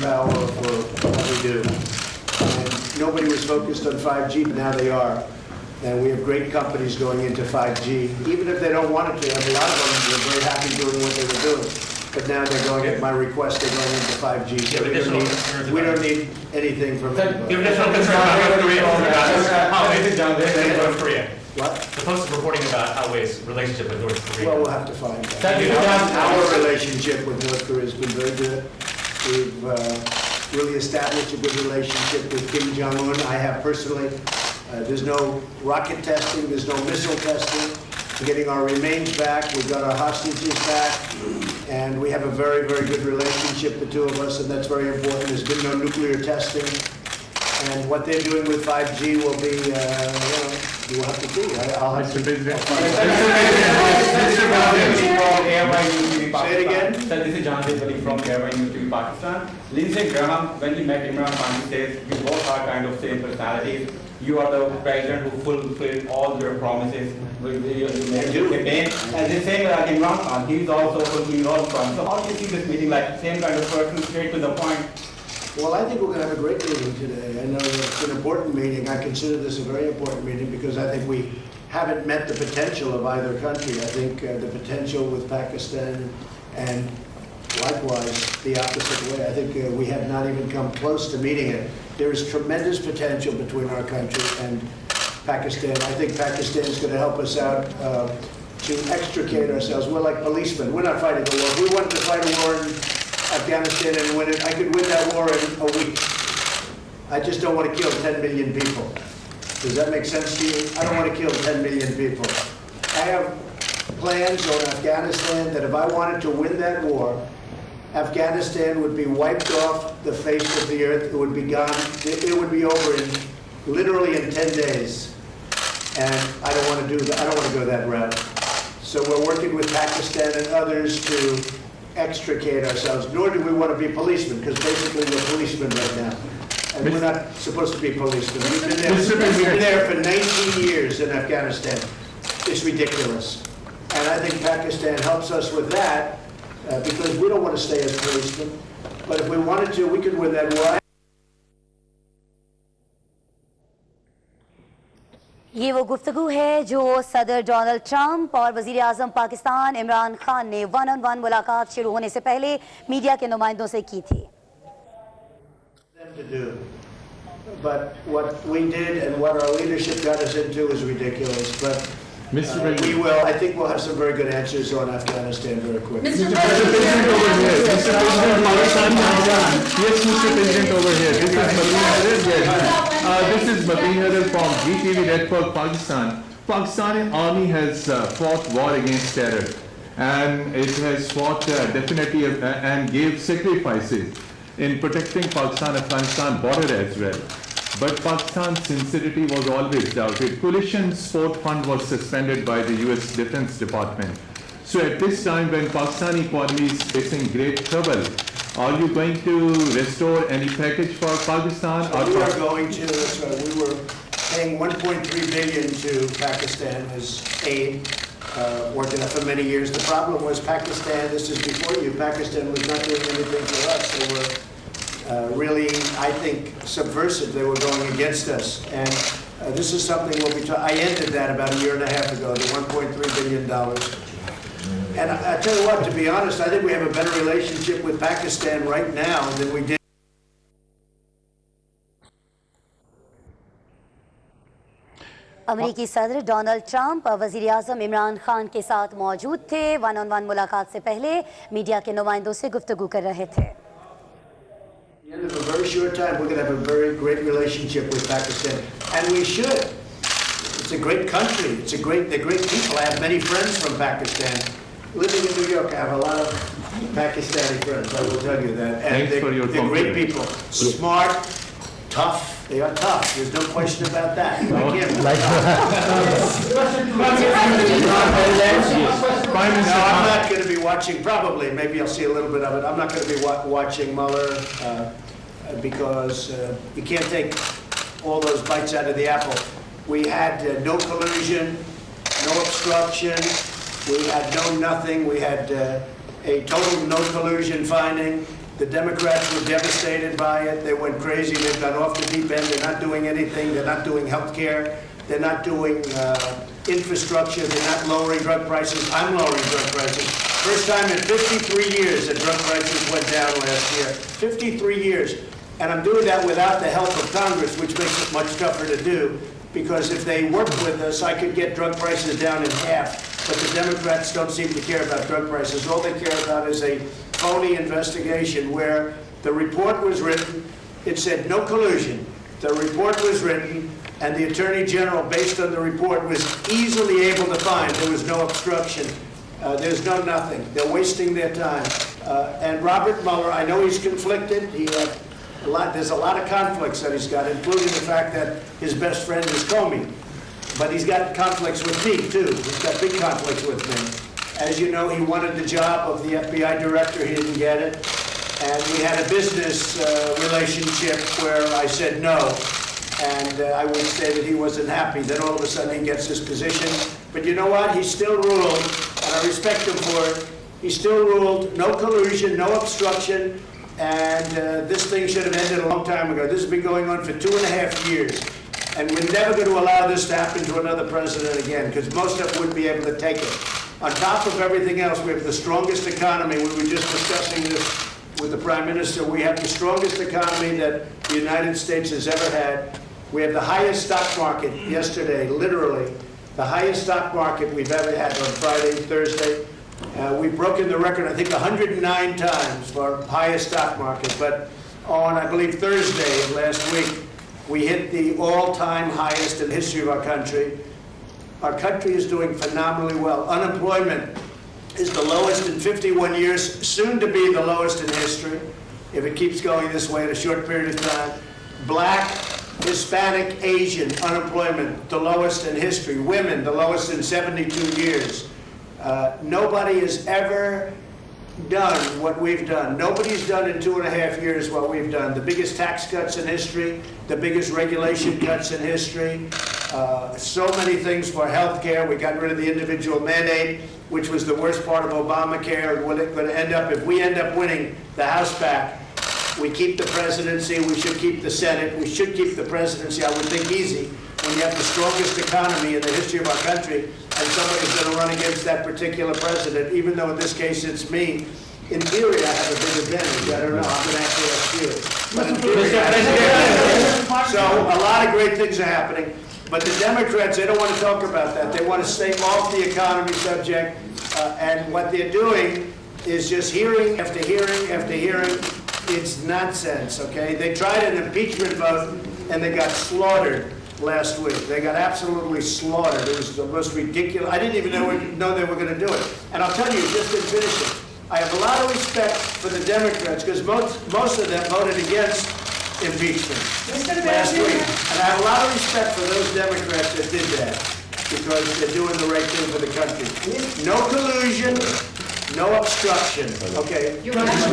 power for what we do. And nobody was focused on 5G, but now they are. And we have great companies going into 5G, even if they don't want it to. I mean, a lot of them were very happy doing what they were doing. But now they're going, at my request, they're going into 5G. So we don't need anything from anybody. You have additional concern about North Korea. What? The Post is reporting about Huawei's relationship with North Korea. Well, we'll have to find out. Our relationship with North Korea has been very good. We've really established a good relationship with Kim Jong-un. I have personally. There's no rocket testing. There's no missile testing. We're getting our remains back. We've got our hostages back. And we have a very, very good relationship, the two of us, and that's very important. There's been no nuclear testing. And what they're doing with 5G will be, you'll have to see. I'll have to. Say it again. Sir, this is John Deswali from Airline University, Pakistan. Lindsey Graham, when he met Imran Khan, he says, we both are kind of same personalities. You are the president who fulfilled all your promises with your campaign. And the same like Imran Khan, he's also fulfilling all promises. So how do you see this meeting, like same kind of person, straight to the point? Well, I think we're going to have a great meeting today. I know it's an important meeting. I consider this a very important meeting because I think we haven't met the potential of either country. I think the potential with Pakistan and likewise the opposite way. I think we have not even come close to meeting it. There is tremendous potential between our country and Pakistan. I think Pakistan is going to help us out to extricate ourselves. We're like policemen. We're not fighting the war. If we wanted to fight a war in Afghanistan and win it, I could win that war in a week. I just don't want to kill 10 million people. Does that make sense to you? I don't want to kill 10 million people. I have plans on Afghanistan that if I wanted to win that war, Afghanistan would be wiped off the face of the earth. It would be gone. It would be over in literally in 10 days. And I don't want to do that. I don't want to go that route. So we're working with Pakistan and others to extricate ourselves. Nor do we want to be policemen, because basically we're policemen right now. And we're not supposed to be policemen. We've been there for 19 years in Afghanistan. It's ridiculous. And I think Pakistan helps us with that. Because we don't want to stay as policemen, but if we wanted to, we could win that war. ये वो गुफ्तगू है जो सदर Donald Trump और वज़ीर आज़म पाकिस्तान इमरान खान ने one on one मुलाकात शुरू होने से पहले मीडिया के नुमाइंदों से की थी. But what we did and what our leadership got us into is ridiculous. But we will. I think we'll have some very good answers on Afghanistan very quickly. Mr. President over here. Mr. President, yes, Mr. President over here. This is Mubashir from GTV Network, Pakistan. Pakistani army has fought war against terror, and it has fought definitely and gave sacrifices in protecting Pakistan-Afghanistan border as well. But Pakistan's sincerity was always doubted. Coalition Support Fund was suspended by the US Defense Department. So at this time when Pakistani economy is facing great trouble, are you going to restore any package for Pakistan? We are going to. We were paying $1.3 billion to Pakistan as aid, working up for many years. The problem was Pakistan, this is before you, Pakistan was not doing anything for us. They were really, I think, subversive. They were going against us. And this is something we'll be I ended that about a year and a half ago, the $1.3 billion. And I tell you what, to be honest, I think we have a better relationship with Pakistan right now than we did. अमेरिकी सदर Donald Trump वज़ीर आज़म इमरान खान के साथ मौजूद थे. One on one मुलाकात से पहले मीडिया के नुमाइंदों से गुफ्तगू कर रहे थे. At the end of a very short time, we're going to have a very great relationship with Pakistan, and we should. It's a great country. They're great people. I have many friends from Pakistan. Living in New York, I have a lot of Pakistani friends. I will tell you that. And they're great people. Smart, tough. They are tough. There's no question about that. I'm not going to be watching, probably, maybe I'll see a little bit of it. I'm not going to be watching Mueller because you can't take all those bites out of the apple. We had no collusion, no obstruction. We had no nothing. We had a total no collusion finding. The Democrats were devastated by it. They went crazy. They've gone off the deep end. They're not doing anything. They're not doing health care. They're not doing infrastructure. They're not lowering drug prices. I'm lowering drug prices. First time in 53 years that drug prices went down last year. 53 years. And I'm doing that without the help of Congress, which makes it much tougher to do, because if they worked with us, I could get drug prices down in half. But the Democrats don't seem to care about drug prices. All they care about is a phony investigation where the report was written, it said no collusion. The report was written, and the Attorney General, based on the report, was easily able to find there was no obstruction. There's no nothing. They're wasting their time. And Robert Mueller, I know he's conflicted. There's a lot of conflicts that he's got, including the fact that his best friend is Comey. But he's got conflicts with me, too. He's got big conflicts with me. As you know, he wanted the job of the FBI director. He didn't get it. And we had a business relationship where I said no. And I would say that he wasn't happy. Then all of a sudden he gets this position. But you know what? He still ruled, and I respect him for it. He still ruled no collusion, no obstruction. And this thing should have ended a long time ago. This has been going on for 2.5 years. And we're never going to allow this to happen to another president again, because most of them wouldn't be able to take it. On top of everything else, we have the strongest economy. We were just discussing this with the Prime Minister. We have the strongest economy that the United States has ever had. We have the highest stock market yesterday, literally, the highest stock market we've ever had on Friday, Thursday. We've broken the record, I think, 109 times for highest stock market. But on, I believe, Thursday of last week, we hit the all-time highest in the history of our country. Our country is doing phenomenally well. Unemployment is the lowest in 51 years, soon to be the lowest in history, if it keeps going this way in a short period of time. Black, Hispanic, Asian unemployment, the lowest in history. Women, the lowest in 72 years. Nobody has ever done what we've done. Nobody's done in 2.5 years what we've done. The biggest tax cuts in history, the biggest regulation cuts in history, so many things for health care. We got rid of the individual mandate, which was the worst part of Obamacare. We're going to end up, if we end up winning the House back, we keep the presidency, we should keep the Senate, we should keep the presidency, I would think easy, when you have the strongest economy in the history of our country, and somebody's going to run against that particular president, even though in this case it's me. In theory, I have a big advantage. I don't know. I'm going to have to ask you. But in theory, I have a big advantage. So a lot of great things are happening. But the Democrats, they don't want to talk about that. They want to stay off the economy subject. And what they're doing is just hearing after hearing after hearing. It's nonsense, okay? They tried an impeachment vote, and they got slaughtered last week. They got absolutely slaughtered. It was the most ridiculous. I didn't even know they were going to do it. And I'll tell you, just in finishing, I have a lot of respect for the Democrats, because most of them voted against impeachment last week. And I have a lot of respect for those Democrats that did that, because they're doing the right thing for the country. No collusion, no obstruction, okay? Can you tell us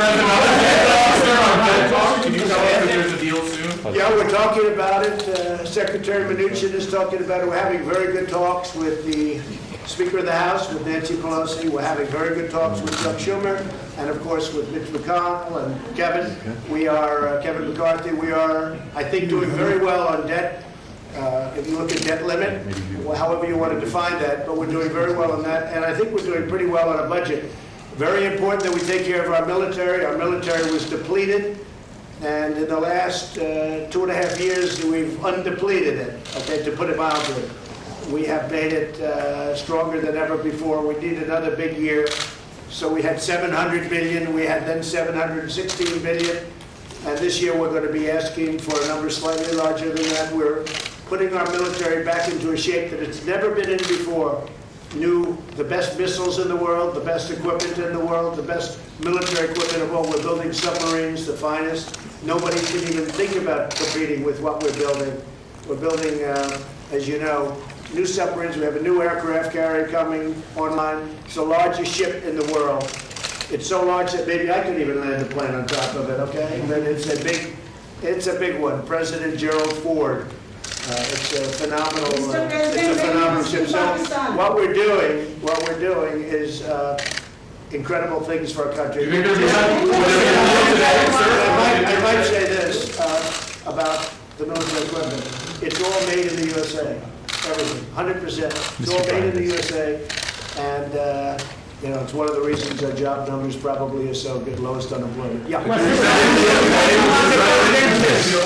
if there's a deal soon? Yeah, we're talking about it. Secretary Mnuchin is talking about it. We're having very good talks with the Speaker of the House, with Nancy Pelosi. We're having very good talks with Chuck Schumer, and of course with Mitch McConnell and Kevin. Kevin McCarthy. We are, I think, doing very well on debt. If you look at debt limit, however you want to define that, but we're doing very well on that, and I think we're doing pretty well on a budget. Very important that we take care of our military. Our military was depleted, and in the last 2.5 years, we've undepleted it, okay, to put it mildly. We have made it stronger than ever before. We need another big year. So we had $700 billion, we had then $716 billion, and this year we're going to be asking for a number slightly larger than that. We're putting our military back into a shape that it's never been in before. The best missiles in the world, the best equipment in the world, the best military equipment in the world. We're building submarines, the finest. Nobody can even think about competing with what we're building. We're building, as you know, new submarines. We have a new aircraft carrier coming online. It's the largest ship in the world. It's so large that maybe I could even land a plane on top of it, okay? But it's a big one. President Gerald Ford. It's a phenomenal ship. So what we're doing is incredible things for our country. You think there'll be a deal today, sir? I might say this about the military equipment. It's all made in the USA, everything, 100%. It's all made in the USA, and it's one of the reasons our job numbers probably are so good, lowest unemployment. Yeah.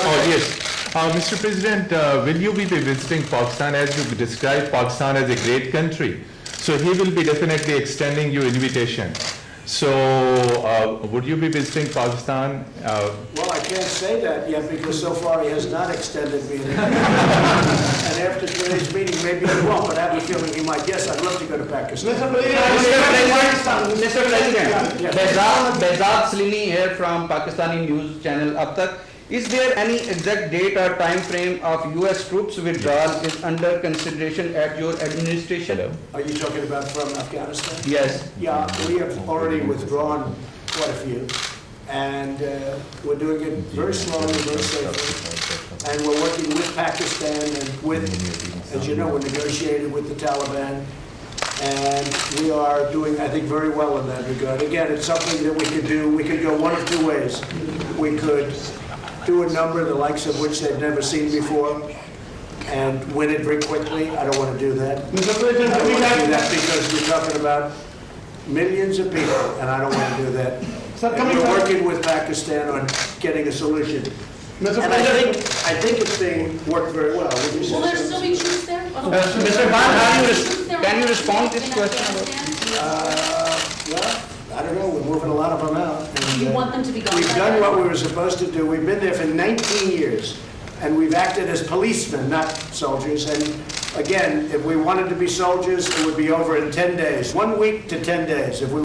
Oh, yes. Mr. President, will you be visiting Pakistan as you describe Pakistan as a great country? So he will be definitely extending you invitation. So would you be visiting Pakistan? Well, I can't say that yet because so far he has not extended me an invitation. And after today's meeting, maybe he won't, but I have a feeling he might. Yes, I'd love to go to Pakistan. Mr. President, Yeah. Behzad Salini here from Pakistani news channel Ab Tak. Is there any exact date or time frame of US troops withdrawal is under consideration at your administration? Are you talking about from Afghanistan? Yes. Yeah, we have already withdrawn quite a few, and we're doing it very slowly, very safely. And we're working with Pakistan and with, as you know, we're negotiating with the Taliban. And we are doing, I think, very well in that regard. Again, it's something that we could do. We could go one of two ways. We could do a number the likes of which they've never seen before and win it very quickly. I don't want to do that. I don't want to do that because we're talking about millions of people, and I don't want to do that. And we're working with Pakistan on getting a solution. And I think it's being worked very well. Would you say Will there so? still be troops there? Mr. Khan, can you respond to this question? Well, I don't know, we're moving a lot of them out. And, You want them to be gone We've by done then? what we were supposed to do. We've been there for 19 years, and we've acted as policemen, not soldiers. And again, if we wanted to be soldiers, it would be over in 10 days, 1 week to 10 days. If we